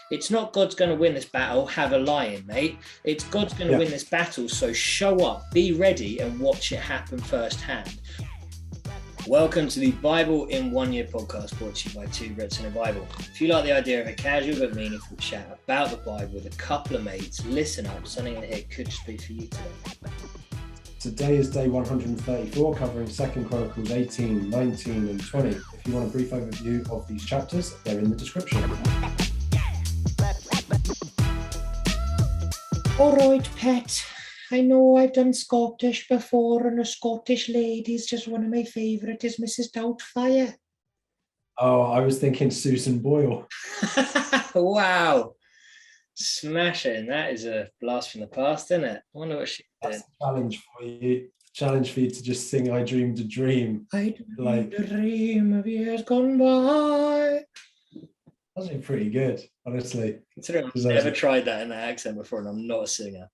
It's not God's going to win this battle, have a lion, mate. It's God's going to win this battle, so show up, be ready, and watch it happen firsthand. Welcome to the Bible in 1 Year podcast, brought to you by two Brits and a Bible. If you like the idea of a casual but meaningful chat about the Bible with a couple of mates, listen up, something in here could just be for you today. Today is day 134, covering 2 Chronicles 18, 19 and 20. If you want a brief overview of these chapters, they're in the description. All right, pet. I know I've done Scottish before, and a Scottish lady's just one of my favourite is Mrs. Doubtfire. Oh, I was thinking Susan Boyle. Wow. Smashing. That is a blast from the past, isn't it? I wonder what she did. That's a challenge for you. Challenge for you to just sing I Dreamed a Dream. I dreamed a dream of years gone by. That's been pretty good, honestly. Considering I've never tried that in that accent before, and I'm not a singer.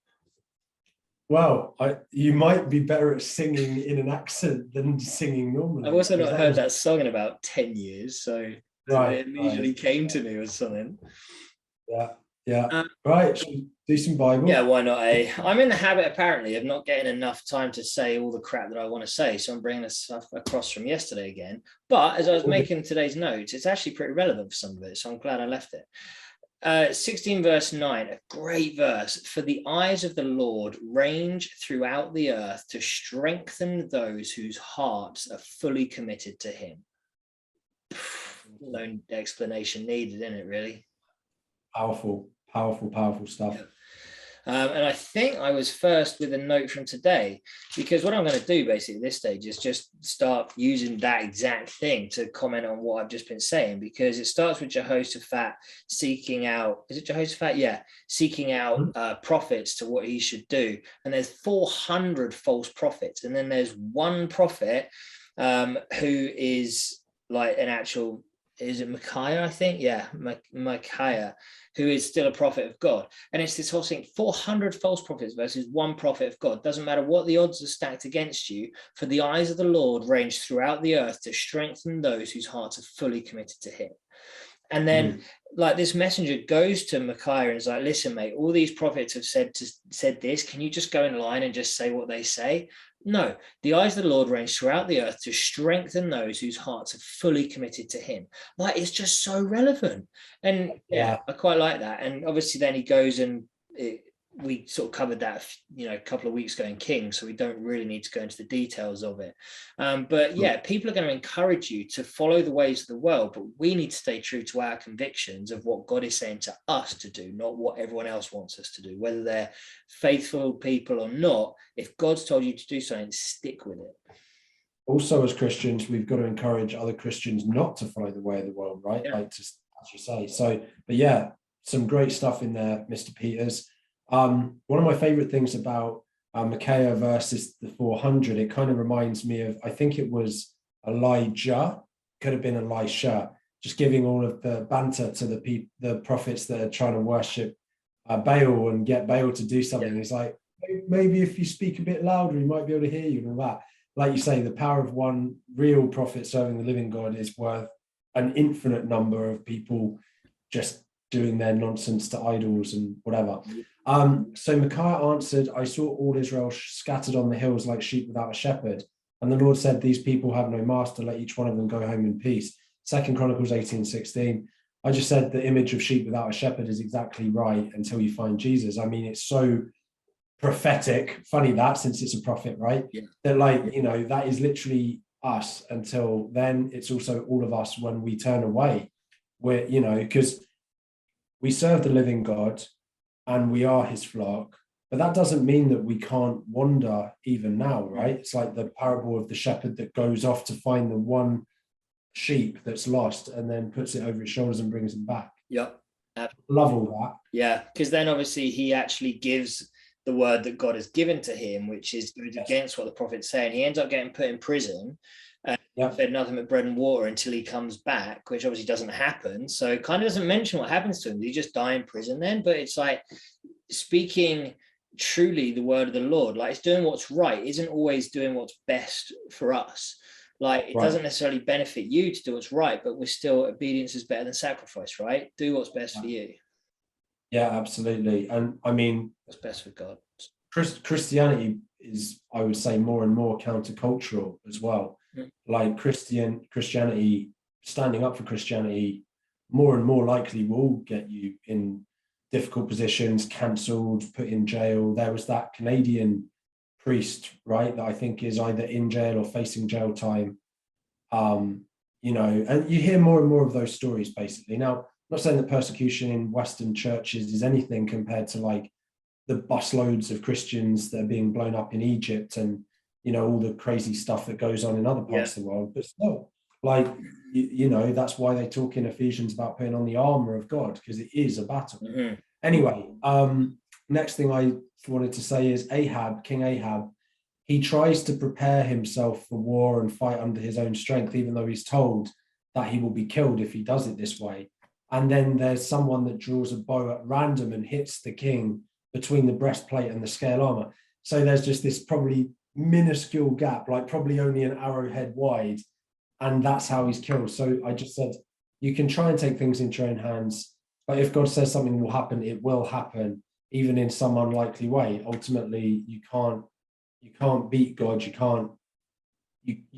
Well, you might be better at singing in an accent than singing normally. I've also not heard that song in about 10 years, so it immediately came to me as something. Yeah. Right, should we do some Bible? Yeah, why not, eh? I'm in the habit, apparently, of not getting enough time to say all the crap that I want to say, so I'm bringing this stuff across from yesterday again. But as I was making today's notes, it's actually pretty relevant for some of it, so I'm glad I left it. 16 verse 9, a great verse. For the eyes of the Lord range throughout the earth to strengthen those whose hearts are fully committed to him. No explanation needed, isn't it, really? Powerful stuff. Yeah. And I think I was first with a note from today, because what I'm going to do basically at this stage is just start using that exact thing to comment on what I've just been saying, because it starts with Jehoshaphat seeking out, is it Jehoshaphat? Yeah, seeking out prophets to what he should do. And there's 400 false prophets. And then there's one prophet who is like an actual, is it Micaiah, I think? Yeah, Micaiah, who is still a prophet of God. And it's this whole thing, 400 false prophets versus one prophet of God. Doesn't matter what the odds are stacked against you, for the eyes of the Lord range throughout the earth to strengthen those whose hearts are fully committed to him. And then like this messenger goes to Micaiah and is like, listen, mate, all these prophets have said this. Can you just go in line and just say what they say? No, the eyes of the Lord range throughout the earth to strengthen those whose hearts are fully committed to him. Like, it's just so relevant. And yeah, I quite like that. And obviously then he goes and we sort of covered that, a couple of weeks ago in Kings, so we don't really need to go into the details of it. But yeah, people are going to encourage you to follow the ways of the world, but we need to stay true to our convictions of what God is saying to us to do, not what everyone else wants us to do, whether they're faithful people or not. If God's told you to do something, stick with it. Also, as Christians, we've got to encourage other Christians not to follow the way of the world, right? Yeah. Like, just as you say. So, but yeah, some great stuff in there, Mr. Peters. One of my favorite things about Micaiah versus the 400, it kind of reminds me of, I think it was Elijah, could have been Elisha, just giving all of the banter to the prophets that are trying to worship Baal and get Baal to do something. It's like, maybe if you speak a bit louder, he might be able to hear you and all that. Like you say, the power of one real prophet serving the living God is worth an infinite number of people just doing their nonsense to idols and whatever. So Micaiah answered, I saw all Israel scattered on the hills like sheep without a shepherd. And the Lord said, these people have no master, let each one of them go home in peace. 2 Chronicles 18:16. I just said the image of sheep without a shepherd is exactly right until you find Jesus. I mean, it's so prophetic. Funny that, since it's a prophet, right? Yeah. That that is literally us until then. It's also all of us when we turn away. We're, because we serve the living God and we are his flock, but that doesn't mean that we can't wander even now, right? It's like the parable of the shepherd that goes off to find the one sheep that's lost and then puts it over his shoulders and brings him back. Yep. Love all that. Yeah, because then obviously he actually gives the word that God has given to him, which is against what the prophet's saying. He ends up getting put in prison and fed nothing but bread and water until he comes back, which obviously doesn't happen. So it kind of doesn't mention what happens to him. Did he just die in prison then? But it's like speaking truly the word of the Lord, like it's doing what's right, isn't always doing what's best for us. Like it doesn't necessarily benefit you to do what's right, but we're still, obedience is better than sacrifice, right? Do what's best for you. Yeah, absolutely. And I mean, What's best for God. Christianity is, I would say, more and more countercultural as well. Mm. Like Christianity, standing up for Christianity, more and more likely will get you in difficult positions, cancelled, put in jail. There was that Canadian priest, right, that I think is either in jail or facing jail time. And you hear more and more of those stories, basically. Now, I'm not saying that persecution in Western churches is anything compared to like the busloads of Christians that are being blown up in Egypt, and all the crazy stuff that goes on in other parts of the world. But still, like that's why they talk in Ephesians about putting on the armor of God, because it is a battle. Mm-hmm. Anyway, next thing I wanted to say is King Ahab, he tries to prepare himself for war and fight under his own strength, even though he's told that he will be killed if he does it this way. And then there's someone that draws a bow at random and hits the king between the breastplate and the scale armor. So there's just this probably minuscule gap, like probably only an arrowhead wide, and that's how he's killed. So I just said, you can try and take things into your own hands, but if God says something will happen, it will happen, even in some unlikely way. Ultimately, you can't beat God. You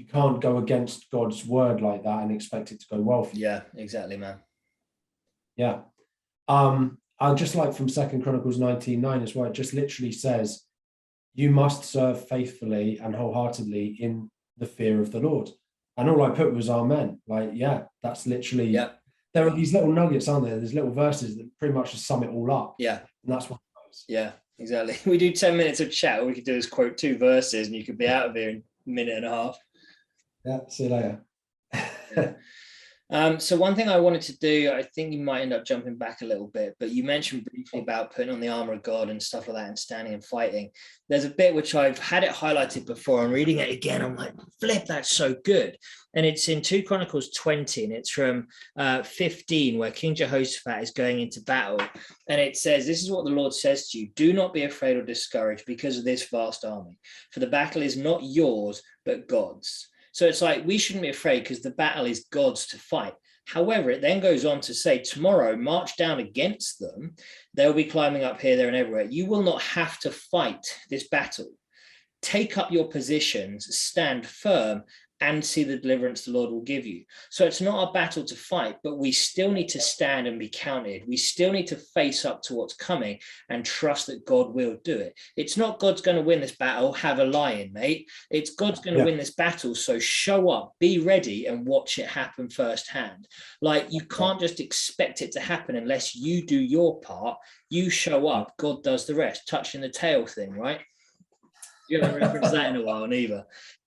can't go against God's word like that and expect it to go well for you. Yeah, exactly, man. Yeah. I'll just like from 2 Chronicles 19:9 as well, it just literally says, you must serve faithfully and wholeheartedly in the fear of the Lord. And all I put was amen. Like, yeah, that's literally, there are these little nuggets, aren't there? There's little verses that pretty much just sum it all up. Yeah. And that's what it goes. Yeah, exactly. We do 10 minutes of chat. All we could do is quote 2 verses and you could be out of here in a minute and a half. Yeah, see you later. Yeah. So one thing I wanted to do, I think you might end up jumping back a little bit, but you mentioned briefly about putting on the armor of God and stuff like that and standing and fighting. There's a bit which I've had it highlighted before. I'm reading it again. I'm like, flip, that's so good. And it's in 2 Chronicles 20, and it's from 15, where King Jehoshaphat is going into battle. And it says, this is what the Lord says to you: do not be afraid or discouraged because of this vast army, for the battle is not yours, but God's. So it's like, we shouldn't be afraid because the battle is God's to fight. However, it then goes on to say, tomorrow, march down against them. They'll be climbing up here, there, and everywhere. You will not have to fight this battle. Take up your positions, stand firm, and see the deliverance the Lord will give you. So it's not a battle to fight, but we still need to stand and be counted. We still need to face up to what's coming and trust that God will do it. It's not God's going to win this battle, have a lie-in, mate. It's God's going to win this battle, so show up, be ready, and watch it happen firsthand. Like, you can't just expect it to happen unless you do your part. You show up, God does the rest. Touching the tail thing, right? You haven't referenced that in a while, neither.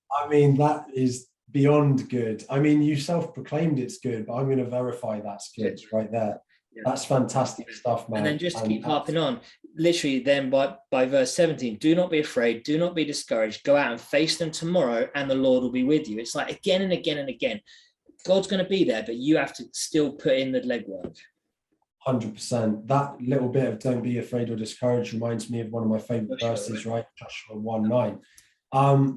I mean, that is beyond good. I mean, you self-proclaimed it's good, but I'm going to verify that's good right there. Yeah. That's fantastic stuff, man. And then just to keep harping on, literally then by verse 17, do not be afraid, do not be discouraged, go out and face them tomorrow and the Lord will be with you. It's like again and again and again, God's going to be there, but you have to still put in the legwork. 100%. That little bit of don't be afraid or discouraged reminds me of one of my favorite verses, right? Joshua 1:9.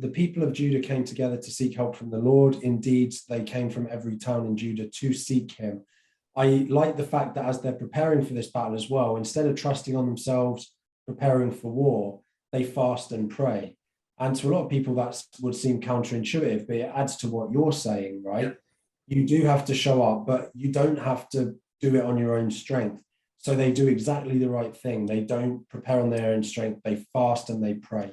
The people of Judah came together to seek help from the Lord. Indeed, they came from every town in Judah to seek him. I like the fact that as they're preparing for this battle as well, instead of trusting on themselves, preparing for war, they fast and pray. And to a lot of people, that would seem counterintuitive, but it adds to what you're saying, right? Yeah. You do have to show up, but you don't have to do it on your own strength. So they do exactly the right thing. They don't prepare on their own strength. They fast and they pray.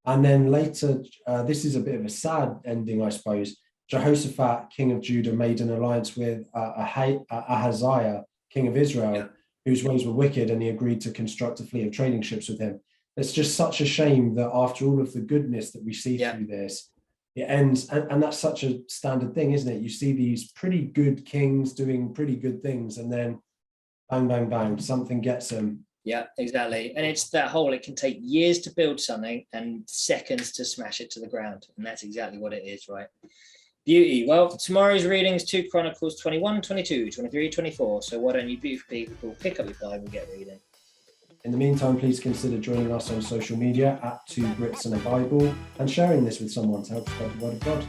And then later, this is a bit of a sad ending, I suppose. Jehoshaphat, king of Judah, made an alliance with Ahaziah, king of Israel, whose ways were wicked, and he agreed to construct a fleet of trading ships with him. It's just such a shame that after all of the goodness that we see through this, it ends, and that's such a standard thing, isn't it? You see these pretty good kings doing pretty good things, and then bang, bang, bang, something gets them. Yeah, exactly. And it's that whole, it can take years to build something and seconds to smash it to the ground. And that's exactly what it is, right? Beauty. Well, tomorrow's reading is 2 Chronicles 21, 22, 23, 24. So why don't you beautiful people pick up your Bible and get reading? In the meantime, please consider joining us on social media at 2 Brits and a Bible and sharing this with someone to help spread the word of God.